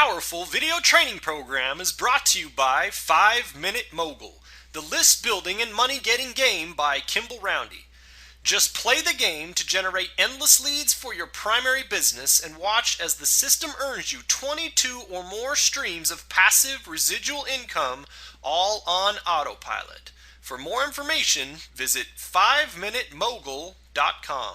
powerful video training program is brought to you by 5 Minute Mogul, the list building and money getting game by Kimball Roundy. Just play the game to generate endless leads for your primary business and watch as the system earns you 22 or more streams of passive residual income, all on autopilot. For more information, visit 5minutemogul.com.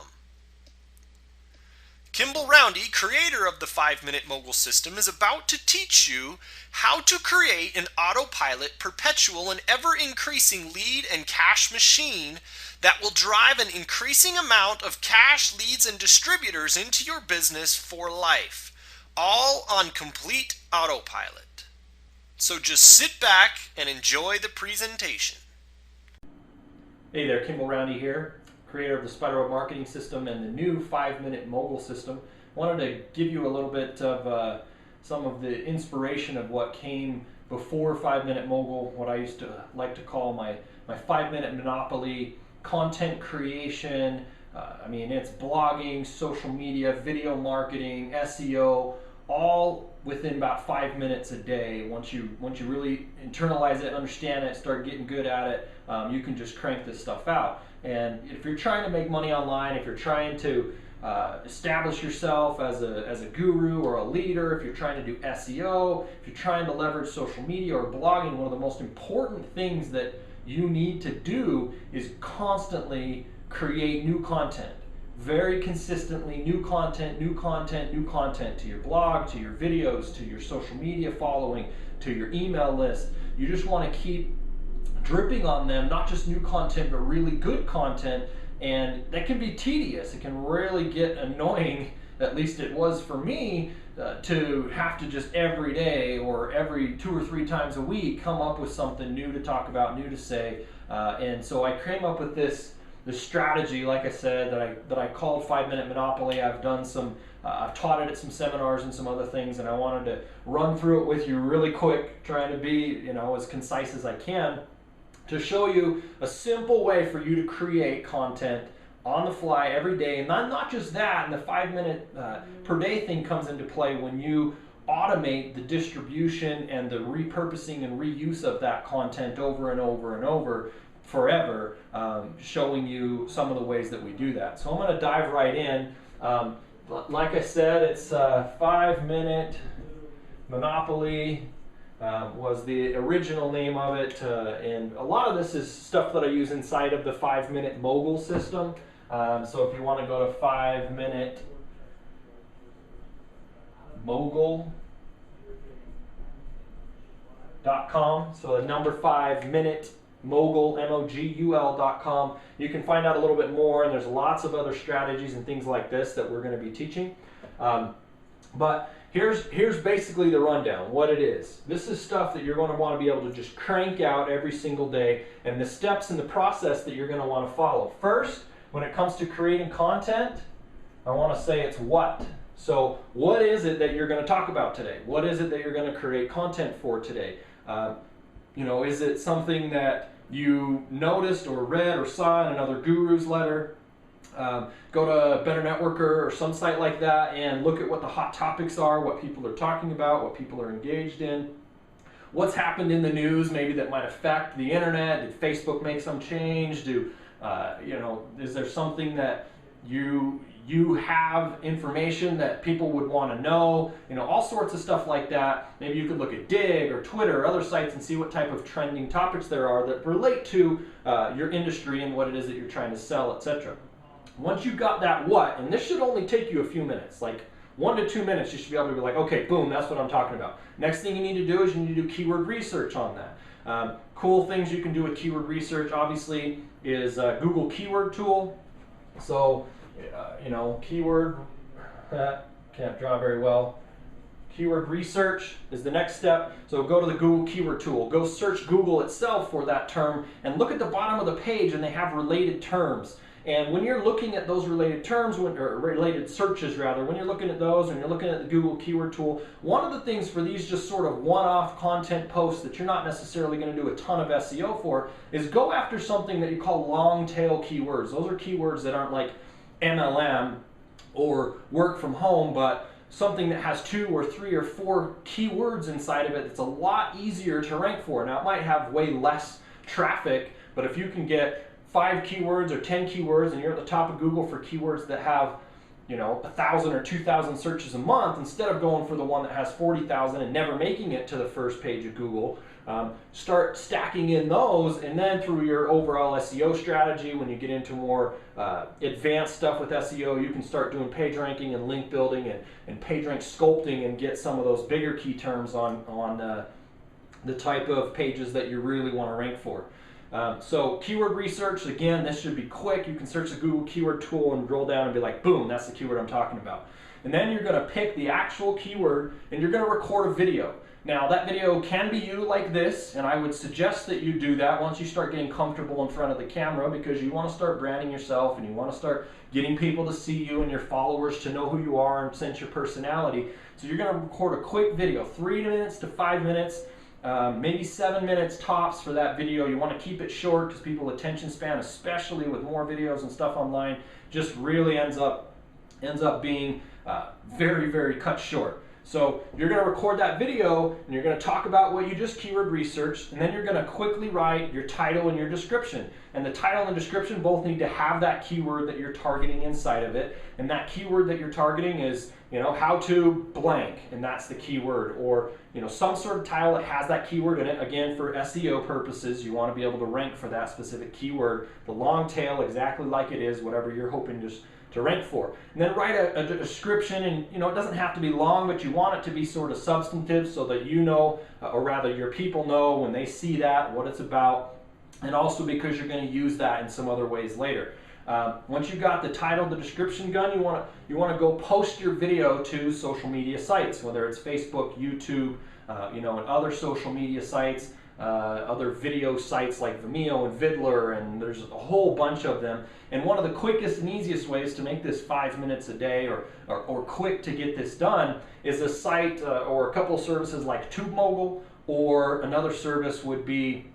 Kimball Roundy, creator of the 5 Minute Mogul system, is about to teach you how to create an autopilot, perpetual, and ever-increasing lead and cash machine that will drive an increasing amount of cash, leads, and distributors into your business for life, all on complete autopilot. So just sit back and enjoy the presentation. Hey there, Kimball Roundy here, creator of the Spider Marketing System and the new 5 Minute Mogul system. Wanted to give you a little bit of some of the inspiration of what came before 5 Minute Mogul, what I used to like to call my 5-minute monopoly, content creation. It's blogging, social media, video marketing, SEO, all within about 5 minutes a day. Once you really internalize it, understand it, start getting good at it, you can just crank this stuff out. And if you're trying to make money online, if you're trying to establish yourself as a guru or a leader, if you're trying to do SEO, if you're trying to leverage social media or blogging, one of the most important things that you need to do is constantly create new content. Very consistently, new content to your blog, to your videos, to your social media following, to your email list. You just want to keep dripping on them, not just new content, but really good content. And that can be tedious. It can really get annoying, at least it was for me, to have to just every day or every 2 or 3 times a week come up with something new to talk about, new to say. And so I came up with this strategy, like I said, that I called 5 Minute Monopoly. I've taught it at some seminars and some other things, and I wanted to run through it with you really quick, trying to be as concise as I can, to show you a simple way for you to create content on the fly every day. And not just that, and the 5 minute per day thing comes into play when you automate the distribution and the repurposing and reuse of that content over and over and over forever, showing you some of the ways that we do that. So I'm going to dive right in. Like I said, it's 5 Minute Monopoly was the original name of it, and a lot of this is stuff that I use inside of the 5 Minute Mogul system. So if you want to go to 5minutemogul.com, so the number 5 minute Mogul, MOGUL.com. You can find out a little bit more, and there's lots of other strategies and things like this that we're going to be teaching. But here's basically the rundown, what it is. This is stuff that you're going to want to be able to just crank out every single day, and the steps in the process that you're going to want to follow. First, when it comes to creating content, I want to say it's what. So what is it that you're going to talk about today? What is it that you're going to create content for today? Is it something that you noticed or read or saw in another guru's letter? Go to Better Networker or some site like that and look at what the hot topics are, what people are talking about, what people are engaged in. What's happened in the news maybe that might affect the internet? Did Facebook make some change? Is there something that you have information that people would want to know? All sorts of stuff like that. Maybe you could look at Dig or Twitter or other sites and see what type of trending topics there are that relate to your industry and what it is that you're trying to sell, etc. Once you've got that what, and this should only take you a few minutes, like 1 to 2 minutes, you should be able to be like, okay, boom, that's what I'm talking about. Next thing you need to do is you need to do keyword research on that. Cool things you can do with keyword research, obviously, is Google Keyword Tool. So, keyword, can't draw very well. Keyword research is the next step. So go to the Google Keyword Tool. Go search Google itself for that term and look at the bottom of the page, and they have related terms. And when you're looking at those related terms, or related searches rather, when you're looking at those and you're looking at the Google Keyword Tool, one of the things for these just sort of one-off content posts that you're not necessarily going to do a ton of SEO for is go after something that you call long tail keywords. Those are keywords that aren't like MLM or work from home, but something that has 2 or 3 or 4 keywords inside of it, it's a lot easier to rank for. Now it might have way less traffic, but if you can get 5 keywords or 10 keywords and you're at the top of Google for keywords that have 1,000 or 2,000 searches a month, instead of going for the one that has 40,000 and never making it to the first page of Google, start stacking in those, and then through your overall SEO strategy, when you get into more advanced stuff with SEO, you can start doing page ranking and link building and page rank sculpting and get some of those bigger key terms on the type of pages that you really want to rank for. So keyword research, again, this should be quick. You can search the Google keyword tool and roll down and be like, boom, that's the keyword I'm talking about. And then you're going to pick the actual keyword and you're going to record a video. Now that video can be you like this, and I would suggest that you do that once you start getting comfortable in front of the camera, because you want to start branding yourself and you want to start getting people to see you and your followers to know who you are and sense your personality. So you're going to record a quick video, 3 minutes to 5 minutes. Maybe 7 minutes tops for that video. You want to keep it short because people's attention span, especially with more videos and stuff online, just really ends up being very, very cut short. So you're going to record that video and you're going to talk about what you just keyword researched, and then you're going to quickly write your title and your description. And the title and description both need to have that keyword that you're targeting inside of it. And that keyword that you're targeting is, how to blank, and that's the keyword, or some sort of title that has that keyword in it. Again, for SEO purposes, you want to be able to rank for that specific keyword, the long tail, exactly like it is, whatever you're hoping to rank for. And then write a description, and it doesn't have to be long, but you want it to be sort of substantive so that or rather your people know when they see that what it's about, and also because you're going to use that in some other ways later. Once you've got the title, the description done, you want to go post your video to social media sites, whether it's Facebook, YouTube, and other social media sites, other video sites like Vimeo and Vidler, and there's a whole bunch of them. And one of the quickest and easiest ways to make this 5 minutes a day or quick to get this done is a site or a couple of services like TubeMogul, or another service would be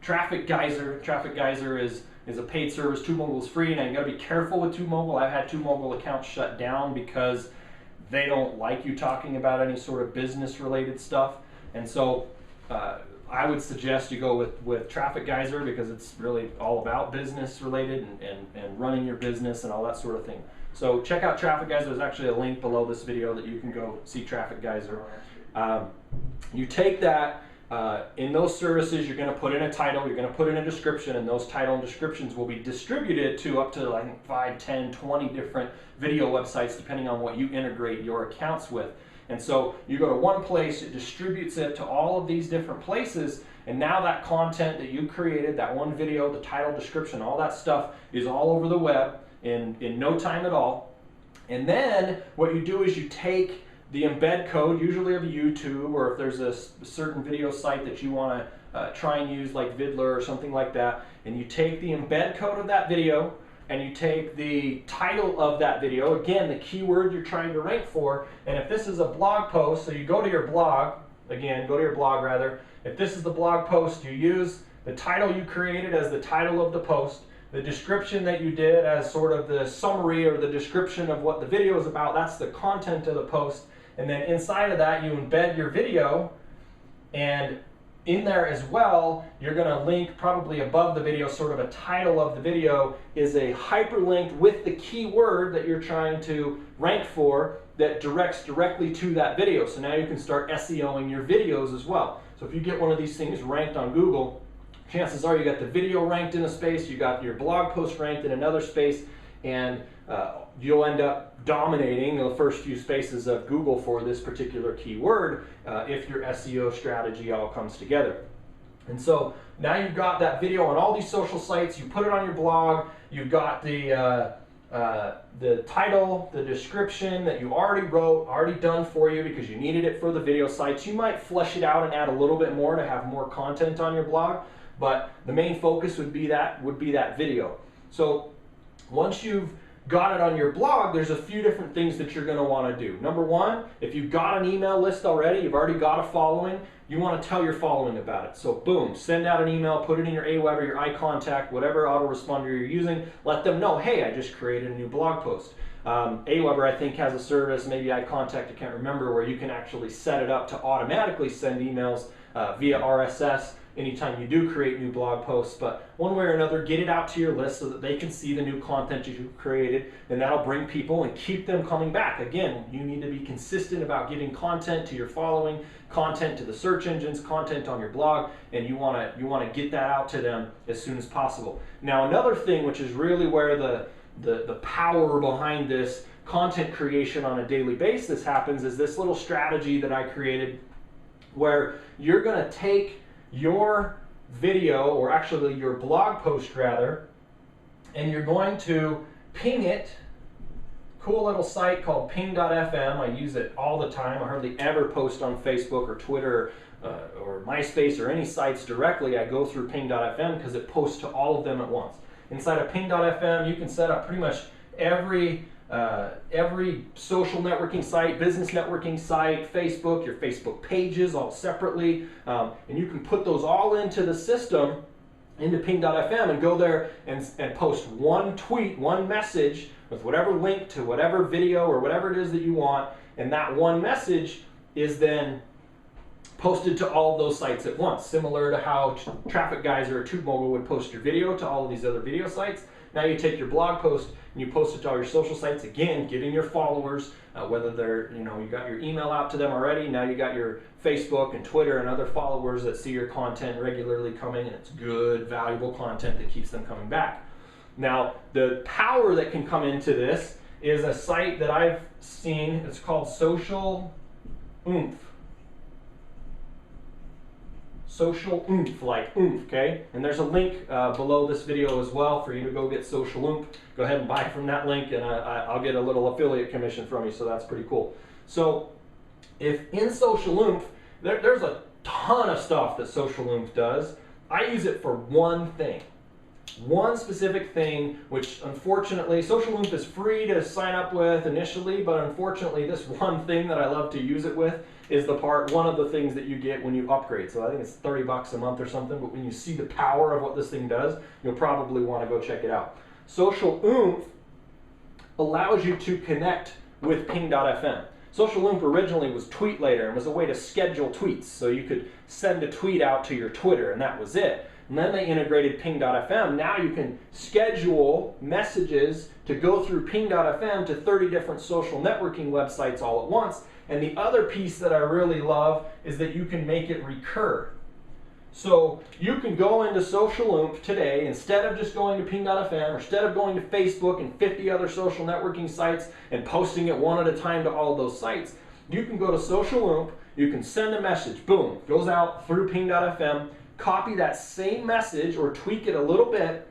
Traffic Geyser. Traffic Geyser is a paid service. TubeMogul is free, and you got to be careful with TubeMogul. I've had TubeMogul accounts shut down because they don't like you talking about any sort of business related stuff. And so I would suggest you go with Traffic Geyser, because it's really all about business related and running your business and all that sort of thing. So check out Traffic Geyser. There's actually a link below this video that you can go see Traffic Geyser. You take that. In those services, you're going to put in a title, you're going to put in a description, and those title and descriptions will be distributed to up to, I think, 5, 10, 20 different video websites, depending on what you integrate your accounts with. And so you go to one place, it distributes it to all of these different places, and now that content that you created, that one video, the title, description, all that stuff is all over the web in no time at all. And then what you do is you take the embed code, usually of YouTube, or if there's a certain video site that you want to try and use, like Vidler or something like that, and you take the embed code of that video, and you take the title of that video, again, the keyword you're trying to rank for, and if this is a blog post, so you go to your blog, if this is the blog post, you use the title you created as the title of the post, the description that you did as sort of the summary or the description of what the video is about, that's the content of the post. And then inside of that, you embed your video, and in there as well, you're going to link probably above the video, sort of a title of the video is a hyperlink with the keyword that you're trying to rank for that directs directly to that video. So now you can start SEOing your videos as well. So if you get one of these things ranked on Google, chances are you got the video ranked in a space, you got your blog post ranked in another space, and you'll end up dominating the first few spaces of Google for this particular keyword if your SEO strategy all comes together. And so now you've got that video on all these social sites, you put it on your blog, you've got the title, the description that you already wrote, already done for you because you needed it for the video sites. You might flesh it out and add a little bit more to have more content on your blog, but the main focus would be that video. So once you've got it on your blog, there's a few different things that you're going to want to do. Number one, if you've got an email list already, you've already got a following, you want to tell your following about it. So boom, send out an email, put it in your Aweber, your iContact, whatever autoresponder you're using, let them know, hey, I just created a new blog post. Aweber, I think, has a service, maybe iContact, I can't remember, where you can actually set it up to automatically send emails via RSS anytime you do create new blog posts. But one way or another, get it out to your list so that they can see the new content you've created, and that'll bring people and keep them coming back. Again, you need to be consistent about giving content to your following, content to the search engines, content on your blog, and you want to get that out to them as soon as possible. Now, another thing, which is really where the power behind this content creation on a daily basis happens, is this little strategy that I created where you're going to take your video, or actually your blog post rather, and you're going to ping it. Cool little site called ping.fm. I use it all the time. I hardly ever post on Facebook or Twitter or MySpace or any sites directly. I go through ping.fm because it posts to all of them at once. Inside of ping.fm, you can set up pretty much every social networking site, business networking site, Facebook, your Facebook pages all separately, and you can put those all into the system, into ping.fm, and go there and post one tweet, one message with whatever link to whatever video or whatever it is that you want, and that one message is then posted to all of those sites at once, similar to how Traffic Guys or TubeMogul would post your video to all of these other video sites. Now you take your blog post and you post it to all your social sites, again, giving your followers, whether they're, you got your email out to them already, now you got your Facebook and Twitter and other followers that see your content regularly coming, and it's good, valuable content that keeps them coming back. Now, the power that can come into this is a site that I've seen. It's called Social Oomph. Social Oomph, like oomph, okay? And there's a link below this video as well for you to go get Social Oomph. Go ahead and buy from that link, and I'll get a little affiliate commission from you, so that's pretty cool. So, if in Social Oomph, there's a ton of stuff that Social Oomph does. I use it for one thing. One specific thing, which unfortunately, Social Oomph is free to sign up with initially, but unfortunately this one thing that I love to use it with is one of the things that you get when you upgrade. So I think it's $30 a month or something, but when you see the power of what this thing does, you'll probably want to go check it out. Social Oomph allows you to connect with ping.fm. Social Oomph originally was Tweet Later and was a way to schedule tweets. So you could send a tweet out to your Twitter and that was it. And then they integrated ping.fm. Now you can schedule messages to go through ping.fm to 30 different social networking websites all at once. And the other piece that I really love is that you can make it recur. So you can go into Social Oomph today, instead of just going to ping.fm, or instead of going to Facebook and 50 other social networking sites and posting it one at a time to all of those sites, you can go to Social Oomph, you can send a message, boom, goes out through ping.fm, copy that same message or tweak it a little bit,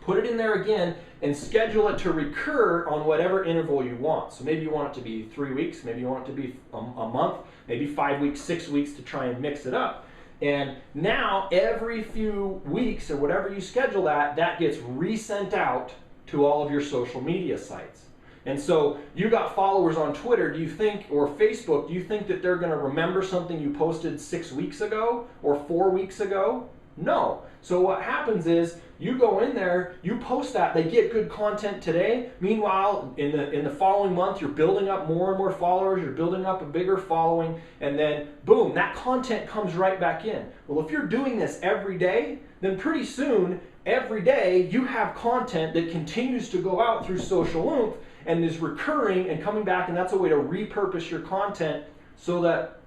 put it in there again, and schedule it to recur on whatever interval you want. So maybe you want it to be 3 weeks, maybe you want it to be a month, maybe 5 weeks, 6 weeks to try and mix it up. And now every few weeks or whatever you schedule that gets resent out to all of your social media sites. And so you got followers on Twitter, do you think, or Facebook, do you think that they're going to remember something you posted 6 weeks ago or 4 weeks ago? No. So what happens is you go in there, you post that, they get good content today. Meanwhile, in the following month, you're building up more and more followers, you're building up a bigger following, and then boom, that content comes right back in. Well, if you're doing this every day, then pretty soon, every day, you have content that continues to go out through Social Oomph and is recurring and coming back, and that's a way to repurpose your content so that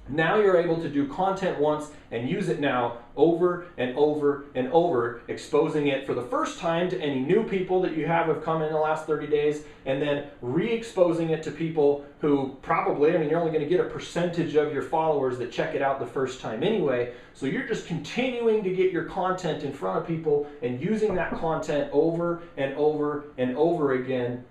now you're able to do content once and use it now over and over and over, exposing it for the first time to any new people that you have come in the last 30 days, and then re-exposing it to people who probably, you're only going to get a percentage of your followers that check it out the first time anyway. So you're just continuing to get your content in front of people and using that content over and over and over again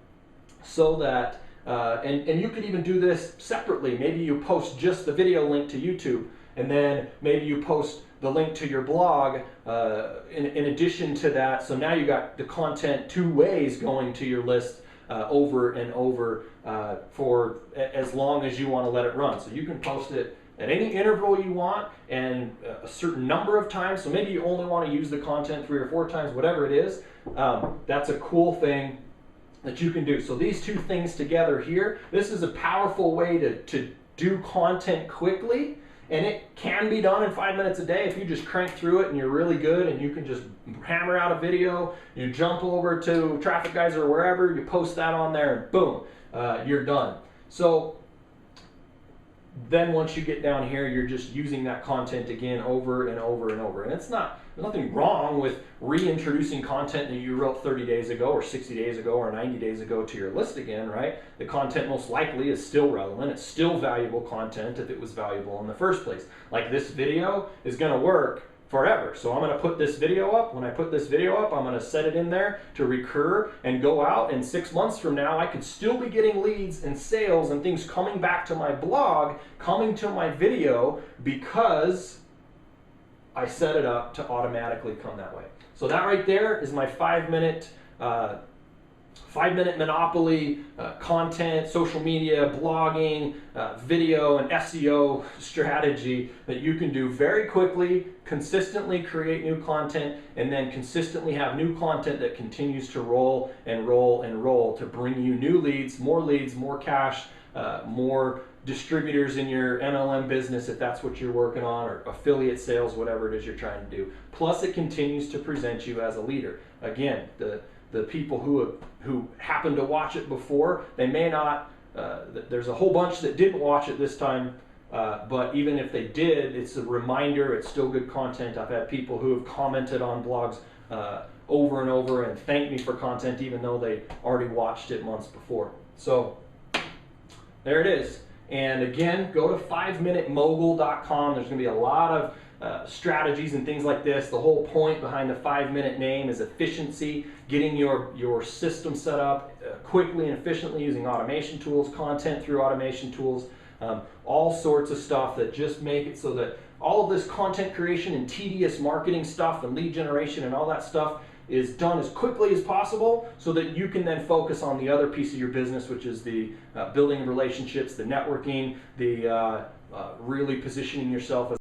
so that and you could even do this separately. Maybe you post just the video link to YouTube, and then maybe you post the link to your blog in addition to that. So now you got the content 2 ways going to your list over and over for as long as you want to let it run. So you can post it at any interval you want and a certain number of times. So maybe you only want to use the content 3 or 4 times, whatever it is. That's a cool thing that you can do. So these two things together here, this is a powerful way to do content quickly, and it can be done in 5 minutes a day if you just crank through it and you're really good and you can just hammer out a video, you jump over to Traffic Guys or wherever, you post that on there and boom, you're done. So then once you get down here, you're just using that content again over and over and over. And there's nothing wrong with reintroducing content that you wrote 30 days ago or 60 days ago or 90 days ago to your list again, right? The content most likely is still relevant. It's still valuable content if it was valuable in the first place. Like this video is going to work forever. So I'm going to put this video up. When I put this video up, I'm going to set it in there to recur and go out. And 6 months from now, I could still be getting leads and sales and things coming back to my blog, coming to my video, because I set it up to automatically come that way. So that right there is my 5 minute monopoly content, social media, blogging, video, and SEO strategy that you can do very quickly, consistently create new content, and then consistently have new content that continues to roll and roll and roll to bring you new leads, more cash, more distributors in your MLM business if that's what you're working on, or affiliate sales, whatever it is you're trying to do. Plus it continues to present you as a leader. Again, the people who happened to watch it before, they may not, there's a whole bunch that didn't watch it this time, but even if they did, it's a reminder, it's still good content. I've had people who have commented on blogs over and over and thanked me for content even though they already watched it months before. So there it is. And again, go to 5minutemogul.com. There's going to be a lot of strategies and things like this. The whole point behind the 5-minute name is efficiency, getting your system set up quickly and efficiently using automation tools, content through automation tools, all sorts of stuff that just make it so that all of this content creation and tedious marketing stuff and lead generation and all that stuff is done as quickly as possible so that you can then focus on the other piece of your business, which is the building of relationships, the networking, the really positioning yourself as